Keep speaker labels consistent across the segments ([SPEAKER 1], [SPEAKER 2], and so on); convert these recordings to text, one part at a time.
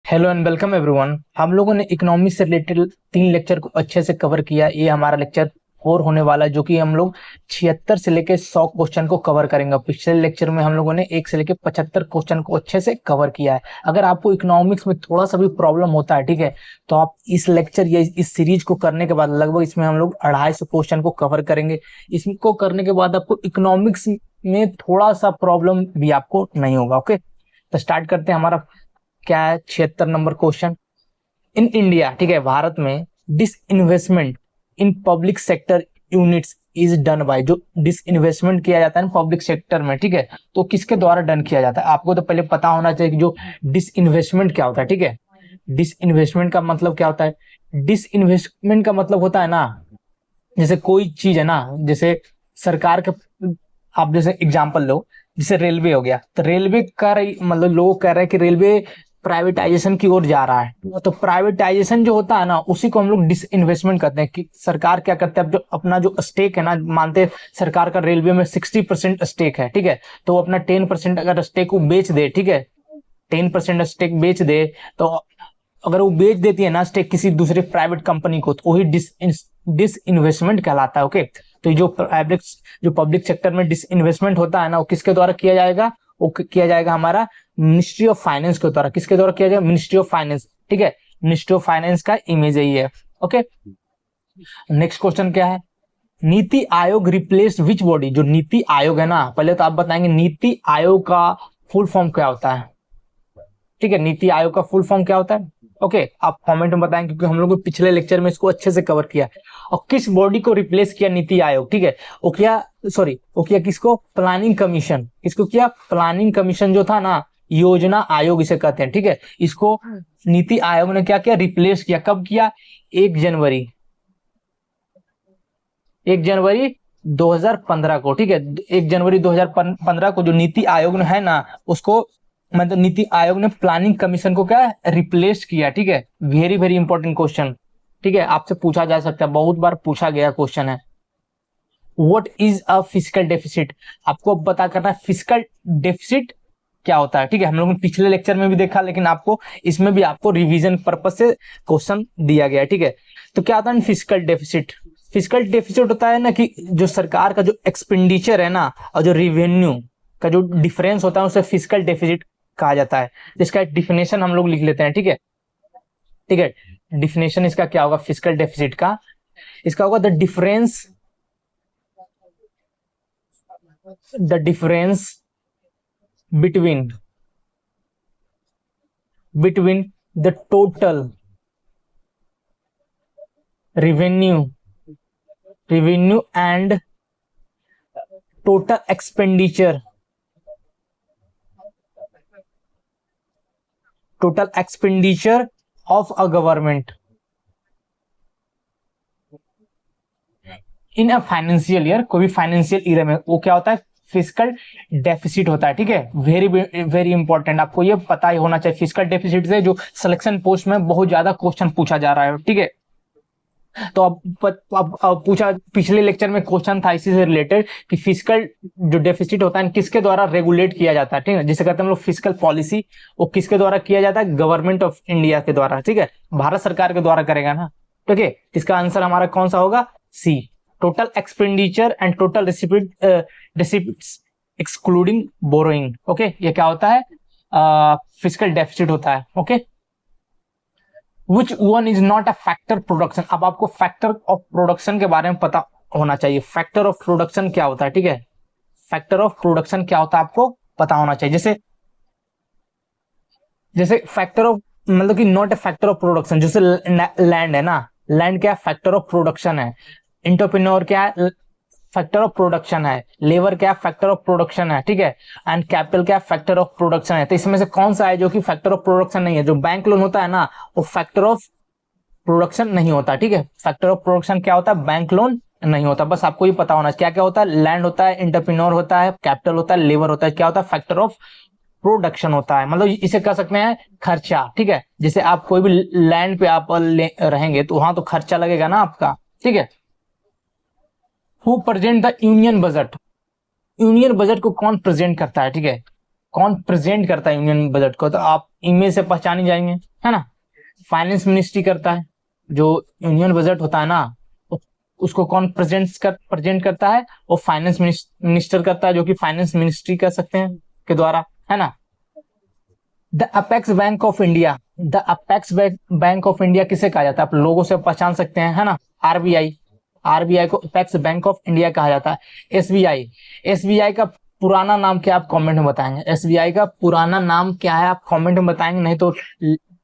[SPEAKER 1] Hello and welcome everyone. हम लोगों ने इकोनॉमिक्स से रिलेटेड 3 लेक्चर को अच्छे से कवर किया। ये हमारा लेक्चर 4 होने वाला है, जो कि हम लोग 76 से लेके 100 क्वेश्चन को कवर करेंगे। पिछले लेक्चर में हम लोगों ने 1 से लेके 75 क्वेश्चन को अच्छे से कवर किया है। अगर आपको इकोनॉमिक्स में थोड़ा सा भी प्रॉब्लम होता है, ठीक है, तो आप इस लेक्चर या इस सीरीज को करने के बाद लगभग इसमें हम लोग 250 क्वेश्चन को कवर करेंगे। इसको करने के बाद आपको इकोनॉमिक्स में थोड़ा सा प्रॉब्लम भी आपको नहीं होगा। ओके, तो स्टार्ट करते हैं। हमारा क्या है, 76 नंबर क्वेश्चन। इन इंडिया, ठीक है, भारत में disinvestment in public sector units is done by, जो डिस इन्वेस्टमेंट किया जाता है ना पब्लिक सेक्टर में, ठीक है, तो किसके द्वारा डन किया जाता है? आपको तो पहले पता होना चाहिए कि जो डिस इन्वेस्टमेंट क्या होता है, ठीक है। डिस इन्वेस्टमेंट का मतलब क्या होता है? डिस इन्वेस्टमेंट का मतलब होता है ना, जैसे कोई चीज है ना, जैसे सरकार का, आप जैसे एग्जांपल लो, जैसे रेलवे हो गया, तो रेलवे का मतलब लोग कह रहे हैं कि रेलवे प्राइवेटाइजेशन की ओर जा रहा है। तो प्राइवेटाइजेशन जो होता है ना, उसी को हम लोग डिस इन्वेस्टमेंट करते हैं। कि सरकार क्या करते हैं, अब जो अपना जो स्टेक है ना, मानते हैं सरकार का रेलवे में 60% स्टेक है, ठीक है, तो वो अपना 10% अगर स्टेक को बेच दे, ठीक है, 10% स्टेक बेच दे, तो अगर वो बेच देती है ना स्टेक किसी दूसरे प्राइवेट कंपनी को, तो वही डिस इन्वेस्टमेंट कहलाता है। ओके, तो जो पब्लिक सेक्टर में डिस इन्वेस्टमेंट होता है ना, वो किसके द्वारा किया जाएगा? वो किया जाएगा हमारा मिनिस्ट्री ऑफ फाइनेंस के द्वारा। किसके द्वारा किया जाएगा? मिनिस्ट्री ऑफ फाइनेंस, ठीक है, मिनिस्ट्री ऑफ फाइनेंस का इमेज यही है। ओके, नेक्स्ट क्वेश्चन क्या है? NITI Aayog replace which body? जो नीति आयोग है ना, पहले तो आप बताएंगे नीति आयोग का फुल फॉर्म क्या होता है, ठीक है, नीति आयोग का फुल फॉर्म क्या होता है? ओके, आप कमेंट में बताएं, क्योंकि हम लोग पिछले लेक्चर में इसको अच्छे से कवर किया है। और किस बॉडी को रिप्लेस किया नीति आयोग, ठीक है, वो किया किसको? Planning commission. किसको किया? प्लानिंग कमीशन जो था ना, योजना आयोग इसे कहते हैं, ठीक है, इसको नीति आयोग ने क्या किया? रिप्लेस किया। कब किया? 1 जनवरी 1 जनवरी 2015 को, ठीक है, 1 जनवरी 2015 को जो नीति आयोग है ना, उसको मतलब नीति आयोग ने प्लानिंग कमीशन को क्या रिप्लेस किया, ठीक है। वेरी वेरी इंपॉर्टेंट क्वेश्चन, ठीक है, आपसे पूछा जा सकता है, बहुत बार पूछा गया क्वेश्चन है। What is a physical deficit? आपको पता करना है फिजिकल डेफिसिट क्या होता है, ठीक है। हम लोगों ने पिछले लेक्चर में भी देखा, लेकिन आपको इसमें भी आपको रिवीजन पर्पज से क्वेश्चन दिया गया है, ठीक है। तो क्या होता है फिजिकल डेफिसिट? फिजिकल डेफिसिट होता है ना कि जो सरकार का जो एक्सपेंडिचर है ना, और जो रिवेन्यू का जो डिफरेंस होता है, उसे फिजिकल डेफिसिट कहा जाता है। जिसका एक डिफिनेशन हम लोग लिख लेते हैं, ठीक है, ठीक है। डिफिनेशन इसका क्या होगा फिजिकल डेफिसिट का? इसका होगा the difference between the total revenue and total expenditure of a government in a financial year. कोई भी फाइनेंशियल ईयर में वो क्या होता है? फिजिकल डेफिसिट होता है, ठीक है। वेरी वेरी इंपॉर्टेंट, आपको ये पता ही होना चाहिए। फिजिकल डेफिसिट से जो सिलेक्शन पोस्ट में बहुत ज्यादा क्वेश्चन पूछा जा रहा है, ठीक है। तो अब पूछा, पिछले लेक्चर में क्वेश्चन था इसी से रिलेटेड कि फिजिकल जो डेफिसिट होता है किसके द्वारा रेगुलेट किया जाता है, ठीक है, जिसे कहते हैं हम लोग फिजिकल पॉलिसी। वो किसके द्वारा किया जाता है? गवर्नमेंट ऑफ इंडिया के द्वारा, ठीक है, भारत सरकार के द्वारा करेगा ना, ठीक है। इसका आंसर हमारा कौन सा होगा? C, total expenditure and total receipts excluding borrowing. Okay, ये क्या होता है? फिजिकल डेफिसिट होता है। Okay, Which one is not a factor production? अब आपको फैक्टर ऑफ प्रोडक्शन के बारे में पता होना चाहिए। फैक्टर ऑफ प्रोडक्शन क्या होता है, ठीक है, फैक्टर ऑफ प्रोडक्शन क्या होता है आपको पता होना चाहिए। जैसे फैक्टर ऑफ मतलब कि not a factor of production, जैसे लैंड है ना, लैंड क्या फैक्टर ऑफ प्रोडक्शन है। एंटरप्रेन्योर क्या है? फैक्टर ऑफ प्रोडक्शन है। लेबर क्या फैक्टर ऑफ प्रोडक्शन है, ठीक है। एंड कैपिटल क्या फैक्टर ऑफ प्रोडक्शन है। तो इसमें से कौन सा है जो कि फैक्टर ऑफ प्रोडक्शन नहीं है? जो बैंक लोन होता है ना, वो फैक्टर ऑफ प्रोडक्शन नहीं होता, ठीक है। फैक्टर ऑफ प्रोडक्शन क्या होता है? बैंक लोन नहीं होता। बस आपको ये पता होना क्या क्या होता है। लैंड होता है, एंटरप्रेन्योर होता है, कैपिटल होता है, लेबर होता है, क्या होता है? फैक्टर ऑफ प्रोडक्शन होता है। मतलब इसे कह सकते हैं खर्चा, ठीक है। जैसे आप कोई भी लैंड पे आप रहेंगे तो वहां तो खर्चा लगेगा ना आपका, ठीक है। Who present the union budget? Union budget को कौन प्रेजेंट करता है, ठीक है, कौन प्रेजेंट करता है यूनियन बजट को? तो आप इमेज से पहचान ही जाएंगे, है ना। फाइनेंस मिनिस्ट्री करता है, जो यूनियन बजट होता है ना, उसको कौन प्रेजेंट करता है, वो फाइनेंस मिनिस्टर करता है, जो कि फाइनेंस मिनिस्ट्री कर सकते हैं के द्वारा, है ना। The apex bank of India, the apex bank of India किसे कहा जाता है, आप लोगों से पहचान सकते हैं, है ना। आरबीआई, आरबीआई को अपेक्स बैंक ऑफ इंडिया कहा जाता है। एसबीआई, एसबीआई का पुराना नाम क्या, आप कमेंट में बताएंगे। एसबीआई का पुराना नाम क्या है, आप कमेंट में बताएंगे, नहीं तो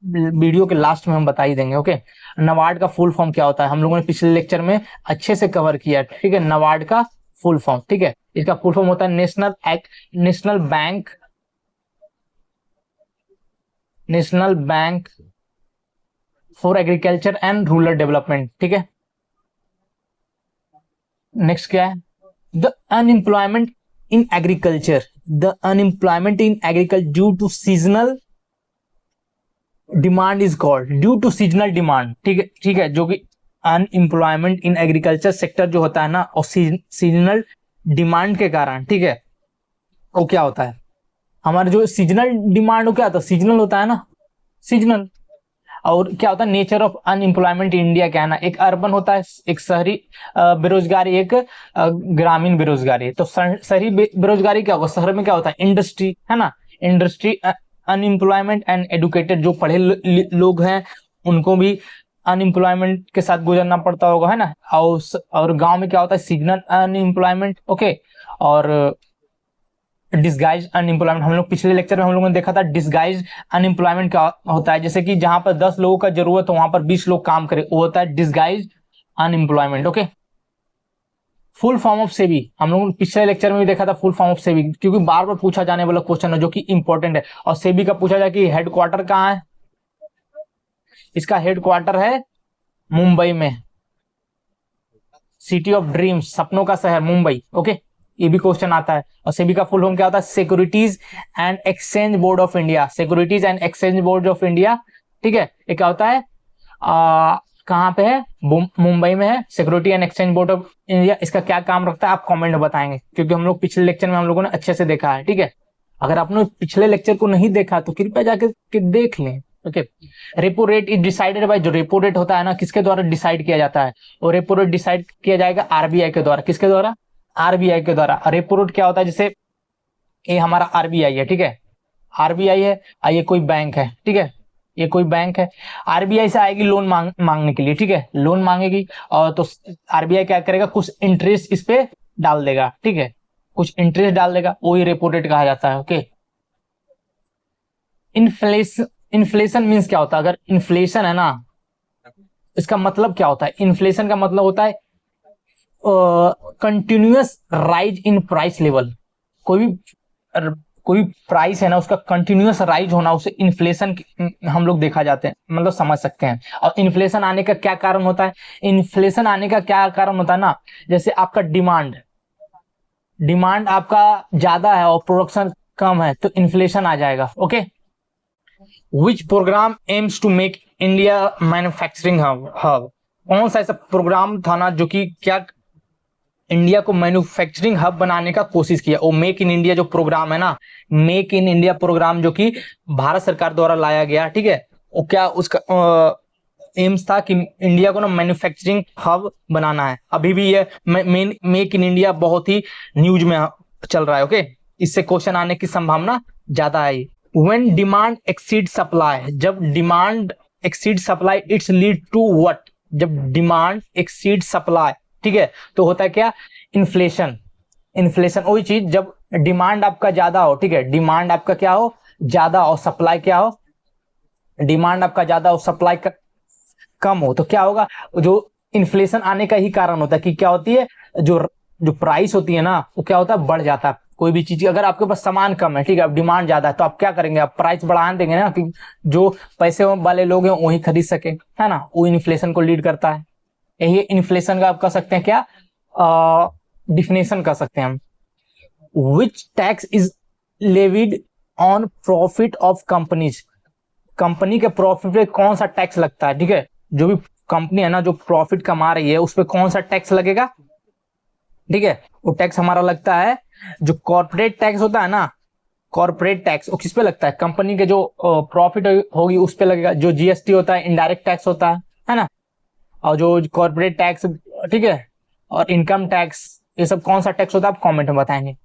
[SPEAKER 1] वीडियो के लास्ट में हम बता ही देंगे। ओके, नबार्ड का फुल फॉर्म क्या होता है, हम लोगों ने पिछले लेक्चर में अच्छे से कवर किया, ठीक है। नबार्ड का फुल फॉर्म, ठीक है, इसका फुल फॉर्म होता है national bank for agriculture and rural development, ठीक है। नेक्स्ट क्या है, the unemployment in agriculture, the unemployment in agriculture due to seasonal demand is called, due to seasonal demand, ठीक है, ठीक है, जो कि अनएम्प्लॉयमेंट इन एग्रीकल्चर सेक्टर जो होता है ना, और सीजनल डिमांड के कारण, ठीक है, वो क्या होता है, हमारा जो सीजनल डिमांड, वो क्या होता है, सीजनल होता है ना, सीजनल। और क्या होता है, nature of unemployment in India क्या है ना, एक अर्बन होता है, एक शहरी बेरोजगारी, एक ग्रामीण बेरोजगारी। तो शहरी बेरोजगारी क्या होगा, शहर में क्या होता है, इंडस्ट्री, है ना, इंडस्ट्री। अनएम्प्लॉयमेंट एंड एडुकेटेड, जो पढ़े लोग हैं उनको भी अनएम्प्लॉयमेंट के साथ गुजरना पड़ता होगा, है ना। और गांव में क्या होता है, सीजनल अनएम्प्लॉयमेंट, ओके। और डिसगाइज अनएम्प्लॉयमेंट, हम लोग पिछले लेक्चर में हम लोगों ने देखा था डिसगाइज अनएम्प्लॉयमेंट क्या होता है, जैसे कि जहां पर 10 लोगों का जरूरत हो वहां पर 20 लोग काम करे, वो होता है disguise unemployment, okay. Full form of SEBI, हम लोगों ने पिछले लेक्चर में भी देखा था फुल फॉर्म ऑफ सेबी, क्योंकि बार बार पूछा जाने वाला क्वेश्चन है जो कि इंपॉर्टेंट है। और सेबी का पूछा जाए कि हेडक्वार्टर कहाँ है, इसका हेडक्वार्टर है मुंबई में, सिटी ऑफ ड्रीम्स, सपनों का शहर मुंबई, ओके। ये भी क्वेश्चन आता है। और सेबी का फुल फॉर्म क्या होता है, securities and exchange board of India, securities and exchange board of India, ठीक है। ये क्या होता है, कहाँ पे है, मुंबई में है, security and exchange board of India. इसका क्या काम रखता है, आप कमेंट में बताएंगे, क्योंकि हम लोग पिछले लेक्चर में हम लोगों ने अच्छे से देखा है, ठीक है। अगर आपने पिछले लेक्चर को नहीं देखा तो कृपया जाकर देख लें, okay. Repo rate is decided by, जो रेपो रेट होता है ना, किसके द्वारा डिसाइड किया जाता है, और रेपो रेट डिसाइड किया जाएगा आरबीआई के द्वारा, किसके द्वारा, आरबीआई के द्वारा। रेपो रेट क्या होता है, जैसे ये हमारा आरबीआई है, ठीक है, आरबीआई है, ये कोई बैंक है, ठीक है, ये कोई बैंक है, आरबीआई से आएगी लोन मांगने के लिए, ठीक है, लोन मांगेगी, और तो आरबीआई क्या करेगा, कुछ इंटरेस्ट इस पे डाल देगा, ठीक है, कुछ इंटरेस्ट डाल देगा, वही रेपो रेट कहा जाता है, ओके। इन्फ्लेशन मीन्स क्या होता है, अगर इन्फ्लेशन है ना, इसका मतलब क्या होता है, इन्फ्लेशन का मतलब होता है continuous rise in price level, कोई भी प्राइस है ना, उसका कंटिन्यूअस राइज होना, उसे इन्फ्लेशन हम लोग देखा जाते हैं, मतलब समझ सकते हैं। और इन्फ्लेशन आने का क्या कारण होता है, इन्फ्लेशन आने का क्या कारण होता है ना, जैसे आपका डिमांड आपका ज्यादा है और प्रोडक्शन कम है, तो इन्फ्लेशन आ जाएगा, okay. Which program aims to make India manufacturing hub, कौन सा ऐसा प्रोग्राम था ना जो कि क्या इंडिया को मैन्युफैक्चरिंग हब बनाने का कोशिश किया। वो मेक इन इंडिया जो प्रोग्राम है ना, मेक इन इंडिया प्रोग्राम जो कि भारत सरकार द्वारा लाया गया, ठीक है, वो क्या उसका एम्स था कि इंडिया को ना मैन्युफैक्चरिंग हब बनाना है। अभी भी ये मेक इन इंडिया बहुत ही न्यूज में चल रहा है, ओके। इससे क्वेश्चन आने की संभावना ज्यादा है। व्हेन डिमांड एक्सीड सप्लाई, जब demand exceed supply it's lead to what, जब डिमांड एक्सीड सप्लाई, ठीक है, तो होता है क्या, इन्फ्लेशन। इन्फ्लेशन वही चीज, जब डिमांड आपका ज्यादा हो, ठीक है, डिमांड आपका क्या हो, ज्यादा, और सप्लाई क्या हो, डिमांड आपका ज्यादा और सप्लाई कम हो, तो क्या होगा, जो इन्फ्लेशन आने का ही कारण होता है कि क्या होती है, जो प्राइस होती है ना, वो क्या होता है, बढ़ जाता है। कोई भी चीज, अगर आपके पास सामान कम है, ठीक है, अब डिमांड ज्यादा है, तो आप क्या करेंगे, आप प्राइस बढ़ा देंगे ना, कि जो पैसे वाले लोग हैं वही खरीद सके, है ना, वो इन्फ्लेशन को लीड करता है। यही इन्फ्लेशन का आप कह सकते हैं क्या, डिफिनेशन कर सकते हैं हम। Which tax is levied on profit of companies, company के प्रॉफिट पे कौन सा टैक्स लगता है, ठीक है, जो भी कंपनी है ना, जो प्रॉफिट कमा रही है, उस पर कौन सा टैक्स लगेगा, ठीक है, वो टैक्स हमारा लगता है, जो कॉर्पोरेट टैक्स होता है ना, कॉर्पोरेट टैक्स वो किस पे लगता है, कंपनी के जो प्रॉफिट होगी उस पे लगेगा। जो जीएसटी होता है इनडायरेक्ट टैक्स होता है ना। और जो कॉर्पोरेट टैक्स, ठीक है, और इनकम टैक्स, ये सब कौन सा टैक्स होता है आप कमेंट में बताएंगे।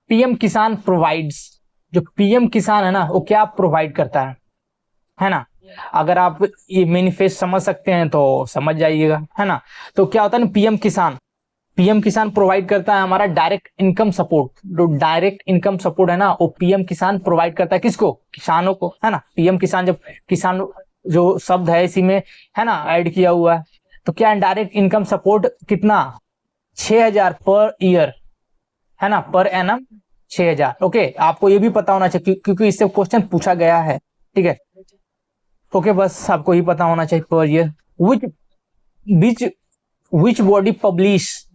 [SPEAKER 1] पीएम किसान प्रोवाइड्स, जो पीएम किसान है ना वो क्या प्रोवाइड करता है ना। अगर आप ये मैनिफेस्ट समझ सकते हैं तो समझ जाइएगा, है ना। तो क्या होता है ना, पीएम किसान प्रोवाइड करता है हमारा डायरेक्ट इनकम सपोर्ट। जो डायरेक्ट इनकम सपोर्ट है ना वो पीएम किसान प्रोवाइड करता है किसको, किसानों को, है ना। पीएम किसान, जब किसान जो शब्द है इसी में है ना ऐड किया हुआ है, तो क्या डायरेक्ट इनकम सपोर्ट कितना, 6,000 पर ईयर, है ना, पर एनम 6,000। ओके, आपको ये भी पता होना चाहिए क्योंकि इससे क्वेश्चन पूछा गया है, ठीक है। ओके, बस आपको ही पता होना चाहिए per year. Which body publish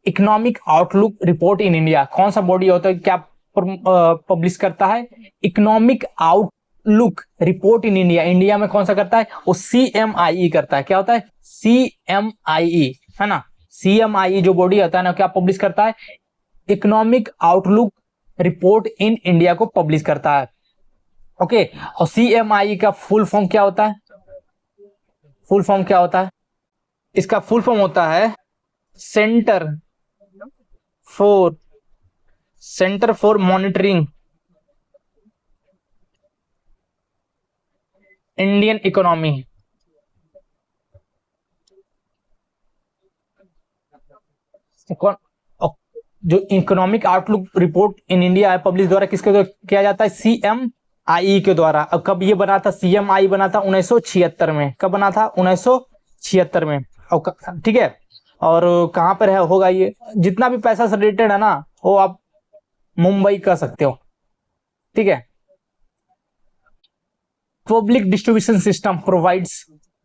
[SPEAKER 1] economic outlook report in India, कौन सा बॉडी होता है क्या पब्लिश करता है economic outlook report in India. India में कौन सा करता है, वो CMIE करता है। क्या होता है, CMIE, है ना। CMIE जो बॉडी होता है ना क्या पब्लिश करता है, economic outlook report in India को पब्लिश करता है। ओके, और CMIE का फुल फॉर्म क्या होता है, फुल फॉर्म क्या होता है, इसका फुल फॉर्म होता है centre for monitoring Indian economy. जो economic outlook report in India है पब्लिश द्वारा किसके द्वारा किया जाता है, CMIE के द्वारा। अब कब ये बना था, CMIE बना था 1976 में। कब बना था, 1976 में। ठीक है, और कहां पर है होगा ये, जितना भी पैसा से रिलेटेड है ना वो आप मुंबई कर सकते हो, ठीक है। Public distribution system provides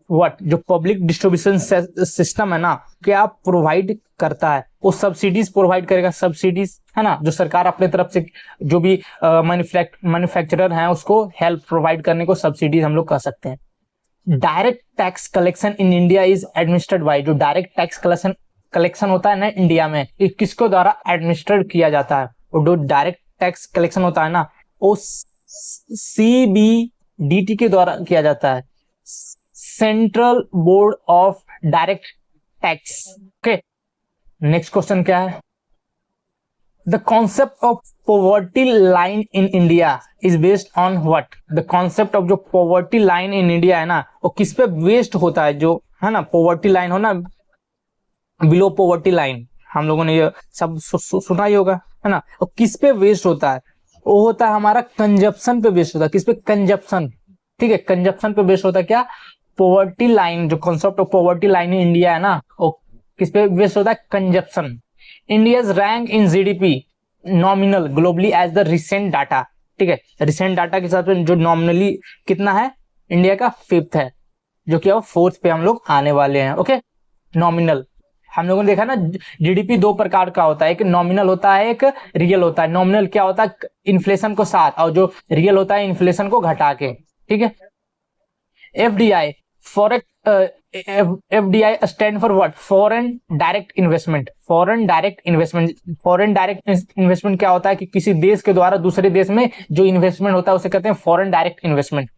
[SPEAKER 1] what, जो पब्लिक डिस्ट्रीब्यूशन सिस्टम है ना क्या प्रोवाइड करता है, वो सब्सिडीज प्रोवाइड करेगा, सब्सिडीज, है ना। जो सरकार अपने तरफ से जो भी मैन्युफैक्चरर हैं उसको हेल्प प्रोवाइड करने को सब्सिडीज हम लोग कर सकते हैं। Direct tax collection in India is administered by, जो डायरेक्ट टैक्स कलेक्शन होता है ना इंडिया में, ये किसको द्वारा एडमिनिस्ट्रेट किया जाता है, और जो डायरेक्ट टैक्स कलेक्शन होता है ना वो CBDT के द्वारा किया जाता है, central board of direct tax. Okay, next question क्या है, the concept of poverty line in India is based on what, the concept of जो पॉवर्टी लाइन इन इंडिया है ना वो किस पे बेस्ड होता है, जो है ना पॉवर्टी लाइन हो ना, बिलो पॉवर्टी लाइन, हम लोगों ने ये सब सुना ही होगा, है ना। और किस पे बेस्ड होता है, वो होता है हमारा कंजप्शन पे बेस्ड होता है, किस पे, कंजप्शन, ठीक है, कंजप्शन पे बेस्ड होता है। क्या, पॉवर्टी लाइन, जो concept of poverty line in India है ना वो किस पे बेस्ड होता है, consumption. India's rank in GDP nominal globally as the recent data, ठीक है, रिसेंट डाटा के हिसाब से जो नॉमिनली कितना है इंडिया का 5th है, जो कि अब 4th पे हम लोग आने वाले हैं। ओके, नॉमिनल हम लोगों ने देखा ना GDP 2 प्रकार का होता है, एक नॉमिनल होता है, एक रियल होता है। नॉमिनल क्या होता है, इन्फ्लेशन को साथ, और जो रियल होता है इन्फ्लेशन को घटा के, ठीक है। FDI FDI stand for what, foreign direct investment. Foreign direct investment क्या होता है कि किसी देश के द्वारा दूसरे देश में जो इन्वेस्टमेंट होता है उसे कहते हैं foreign direct investment.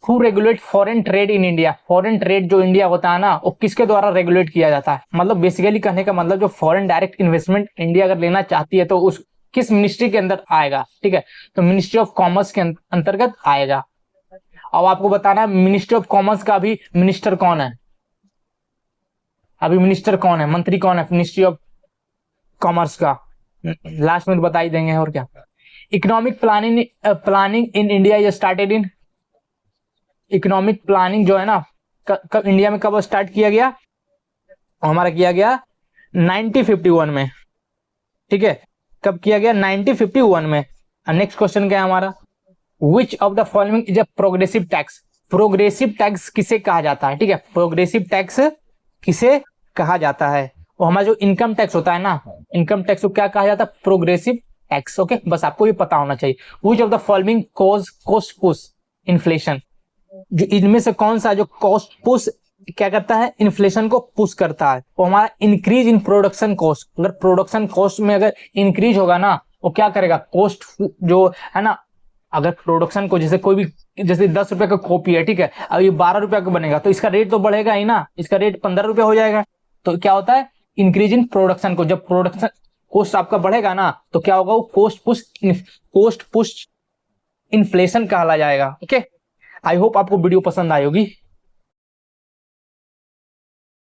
[SPEAKER 1] Who regulate foreign trade in India, foreign trade जो इंडिया होता है ना वो किसके द्वारा रेगुलेट किया जाता है, मतलब बेसिकली कहने का मतलब जो फॉरेन डायरेक्ट इन्वेस्टमेंट इंडिया अगर लेना चाहती है तो उस किस मिनिस्ट्री के अंदर आएगा, ठीक है, तो मिनिस्ट्री ऑफ कॉमर्स के अंतर्गत आएगा। अब आपको बताना है मिनिस्ट्री ऑफ कॉमर्स का अभी मिनिस्टर कौन है, अभी मिनिस्टर कौन है, मंत्री कौन है मिनिस्ट्री ऑफ कॉमर्स का, लास्ट में बता ही देंगे। और क्या, economic planning in India is started in, economic planning जो है ना कब इंडिया में कब स्टार्ट किया गया, हमारा किया गया 1951 में, ठीक है, कब किया गया 1951 में। नेक्स्ट क्वेश्चन क्या है हमारा, which of the following is a progressive tax, progressive tax किसे कहा जाता है, ठीक है, प्रोग्रेसिव टैक्स किसे कहा जाता है, वो हमारा जो इनकम टैक्स होता है ना, इनकम टैक्स को क्या कहा जाता है, प्रोग्रेसिव टैक्स। ओके, बस आपको ये पता होना चाहिए। Which of the following cost push inflation, जो इनमें से कौन सा जो कॉस्ट पुश क्या करता है, इन्फ्लेशन को पुश करता है, वो हमारा इंक्रीज इन प्रोडक्शन कॉस्ट। अगर प्रोडक्शन कॉस्ट में अगर इंक्रीज होगा ना वो क्या करेगा, कॉस्ट जो है ना, अगर प्रोडक्शन को जैसे कोई भी, जैसे 10 रुपए का कॉपी है, ठीक है, अब ये 12 रुपए का बनेगा तो इसका रेट तो बढ़ेगा ही ना, इसका रेट 15 रुपए हो जाएगा। तो क्या होता है, इंक्रीज इन प्रोडक्शन को, जब प्रोडक्शन कॉस्ट आपका बढ़ेगा ना तो क्या होगा, वो कोस्ट पुश इन्फ्लेशन कहला जाएगा। ओके, आई होप आपको वीडियो पसंद आई होगी।